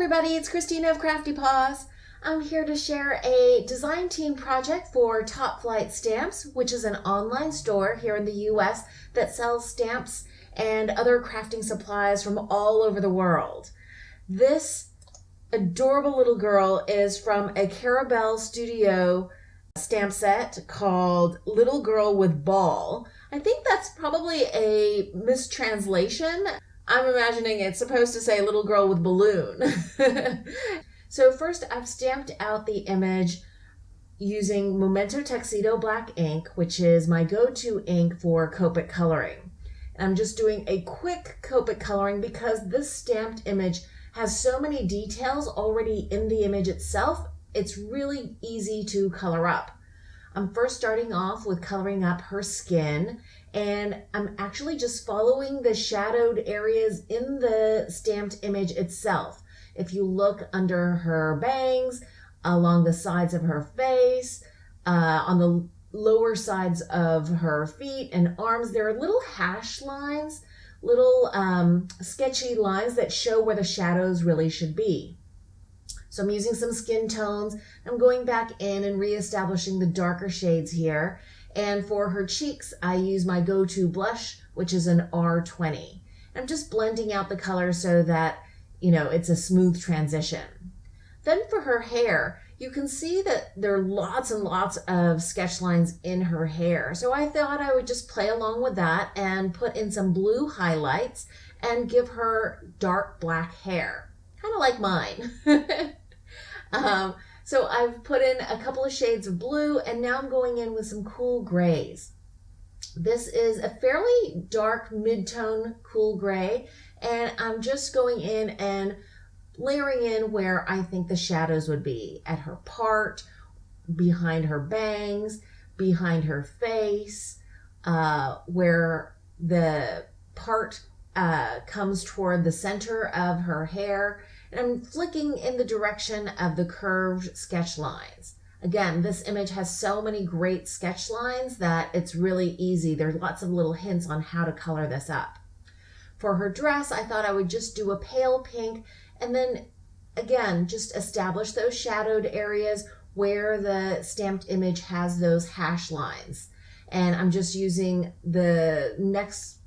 everybody, it's Christina of CraftyPaws. I'm here to share a design team project for Topflight Stamps, which is an online store here in the US that sells stamps and other crafting supplies from all over the world. This adorable little girl is from a Carabelle Studio stamp set called Little Girl with Ball. I think that's probably a mistranslation. I'm imagining it's supposed to say little girl with balloon. So first I've stamped out the image using Memento Tuxedo black ink, which is my go-to ink for Copic coloring. And I'm just doing a quick Copic coloring because this stamped image has so many details already in the image itself. It's really easy to color up. I'm first starting off with coloring up her skin, and I'm actually just following the shadowed areas in the stamped image itself. If you look under her bangs, along the sides of her face, on the lower sides of her feet and arms, there are little hash lines, little sketchy lines that show where the shadows really should be. So I'm using some skin tones. I'm going back in and reestablishing the darker shades here. And for her cheeks, I use my go-to blush, which is an R20. I'm just blending out the color so that, you know, it's a smooth transition. Then for her hair, you can see that there are lots and lots of sketch lines in her hair. So I thought I would just play along with that and put in some blue highlights and give her dark black hair, kind of like mine. So I've put in a couple of shades of blue, and now I'm going in with some cool grays. This is a fairly dark mid-tone cool gray, and I'm just going in and layering in where I think the shadows would be, at her part, behind her bangs, behind her face, where the part comes toward the center of her hair. And I'm flicking in the direction of the curved sketch lines. Again, this image has so many great sketch lines that it's really easy. There's lots of little hints on how to color this up. For her dress, I thought I would just do a pale pink and then, again, just establish those shadowed areas where the stamped image has those hash lines. And I'm just using the next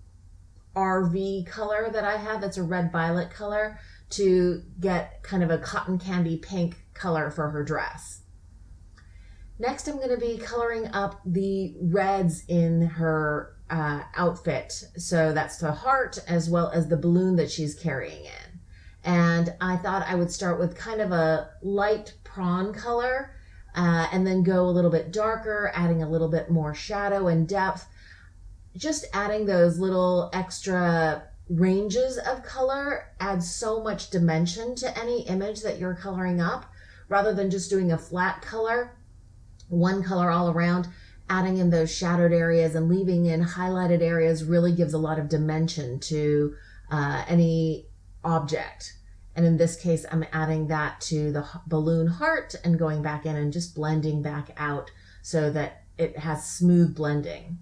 RV color that I have, that's a red violet color, to get kind of a cotton candy pink color for her dress. Next, I'm going to be coloring up the reds in her outfit. So that's the heart as well as the balloon that she's carrying in. And I thought I would start with kind of a light prawn color and then go a little bit darker, adding a little bit more shadow and depth. Just adding those little extra ranges of color adds so much dimension to any image that you're coloring up. Rather than just doing a flat color, one color all around, adding in those shadowed areas and leaving in highlighted areas really gives a lot of dimension to any object. And in this case, I'm adding that to the balloon heart and going back in and just blending back out so that it has smooth blending.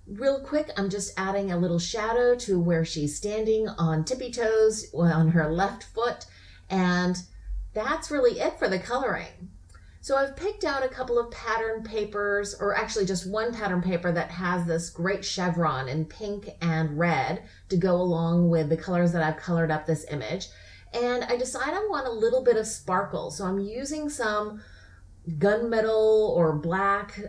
Real quick, I'm just adding a little shadow to where she's standing on tippy toes on her left foot, and that's really it for the coloring. So I've picked out a couple of pattern papers, or actually just one pattern paper that has this great chevron in pink and red to go along with the colors that I've colored up this image. And I decide I want a little bit of sparkle, so I'm using some gunmetal or black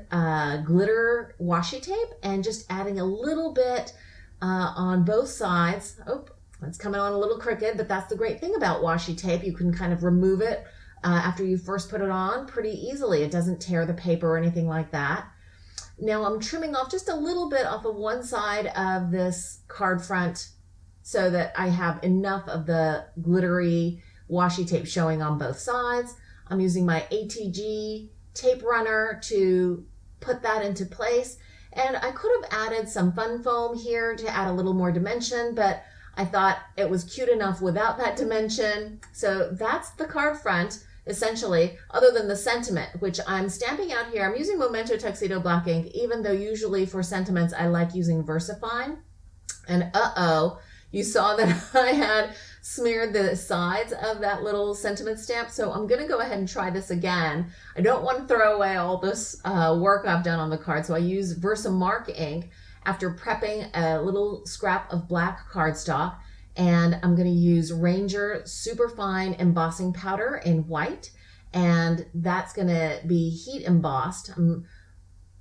glitter washi tape and just adding a little bit on both sides. Oh, it's coming on a little crooked, but that's the great thing about washi tape. You can kind of remove it after you first put it on pretty easily. It doesn't tear the paper or anything like that. Now I'm trimming off just a little bit off of one side of this card front so that I have enough of the glittery washi tape showing on both sides. I'm using my ATG tape runner to put that into place. And I could have added some fun foam here to add a little more dimension, but I thought it was cute enough without that dimension. So that's the card front, essentially, other than the sentiment, which I'm stamping out here. I'm using Memento Tuxedo black ink, even though usually for sentiments I like using VersaFine. And you saw that I had smeared the sides of that little sentiment stamp. So I'm gonna go ahead and try this again. I don't want to throw away all this work I've done on the card. So I use Versamark ink after prepping a little scrap of black cardstock. And I'm gonna use Ranger Superfine embossing powder in white. And that's gonna be heat embossed. I'm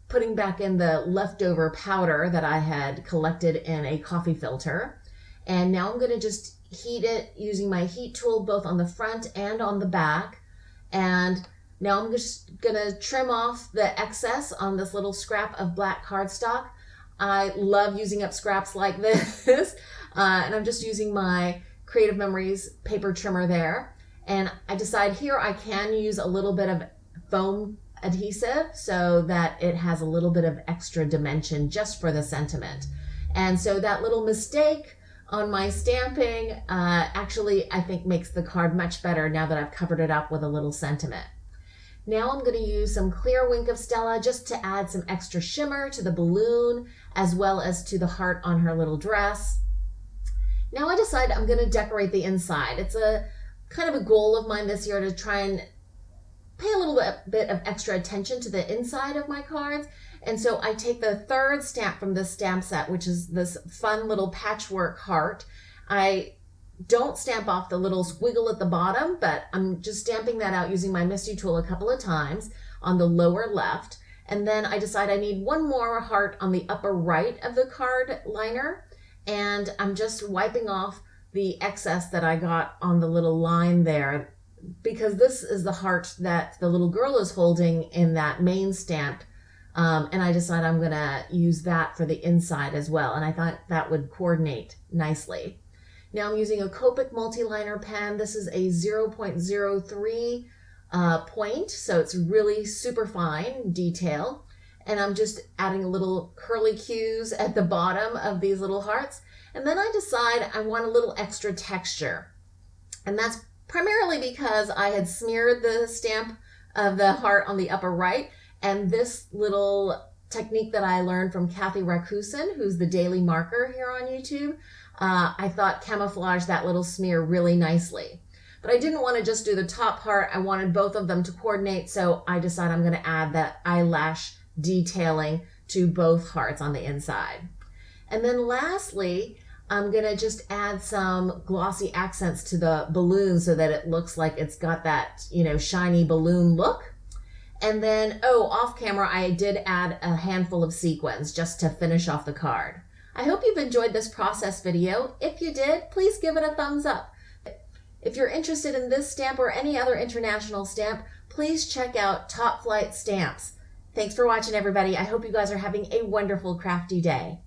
putting back in the leftover powder that I had collected in a coffee filter. And now I'm gonna just heat it using my heat tool both on the front and on the back. And now I'm just gonna trim off the excess on this little scrap of black cardstock. I love using up scraps like this. And I'm just using my Creative Memories paper trimmer there. And I decide here I can use a little bit of foam adhesive so that it has a little bit of extra dimension just for the sentiment. And so that little mistake on my stamping actually I think makes the card much better now that I've covered it up with a little sentiment. Now I'm going to use some clear Wink of Stella just to add some extra shimmer to the balloon as well as to the heart on her little dress. Now I decide I'm going to decorate the inside. It's a kind of a goal of mine this year to try and pay a little bit of extra attention to the inside of my cards. And so I take the third stamp from this stamp set, which is this fun little patchwork heart. I don't stamp off the little squiggle at the bottom, but I'm just stamping that out using my MISTI tool a couple of times on the lower left. And then I decide I need one more heart on the upper right of the card liner. And I'm just wiping off the excess that I got on the little line there, because this is the heart that the little girl is holding in that main stamp. And I decide I'm gonna use that for the inside as well. And I thought that would coordinate nicely. Now I'm using a Copic multi-liner pen. This is a 0.03 point, so it's really super fine detail. And I'm just adding a little curly cues at the bottom of these little hearts. And then I decide I want a little extra texture. And that's primarily because I had smeared the stamp of the heart on the upper right, and this little technique that I learned from Kathy Rakusin, who's the daily marker here on YouTube, I thought camouflaged that little smear really nicely. But I didn't want to just do the top part. I wanted both of them to coordinate, so I decided I'm going to add that eyelash detailing to both hearts on the inside. And then lastly, I'm gonna just add some glossy accents to the balloon so that it looks like it's got that, shiny balloon look. And then, off camera, I did add a handful of sequins just to finish off the card. I hope you've enjoyed this process video. If you did, please give it a thumbs up. If you're interested in this stamp or any other international stamp, please check out Topflight Stamps. Thanks for watching, everybody. I hope you guys are having a wonderful crafty day.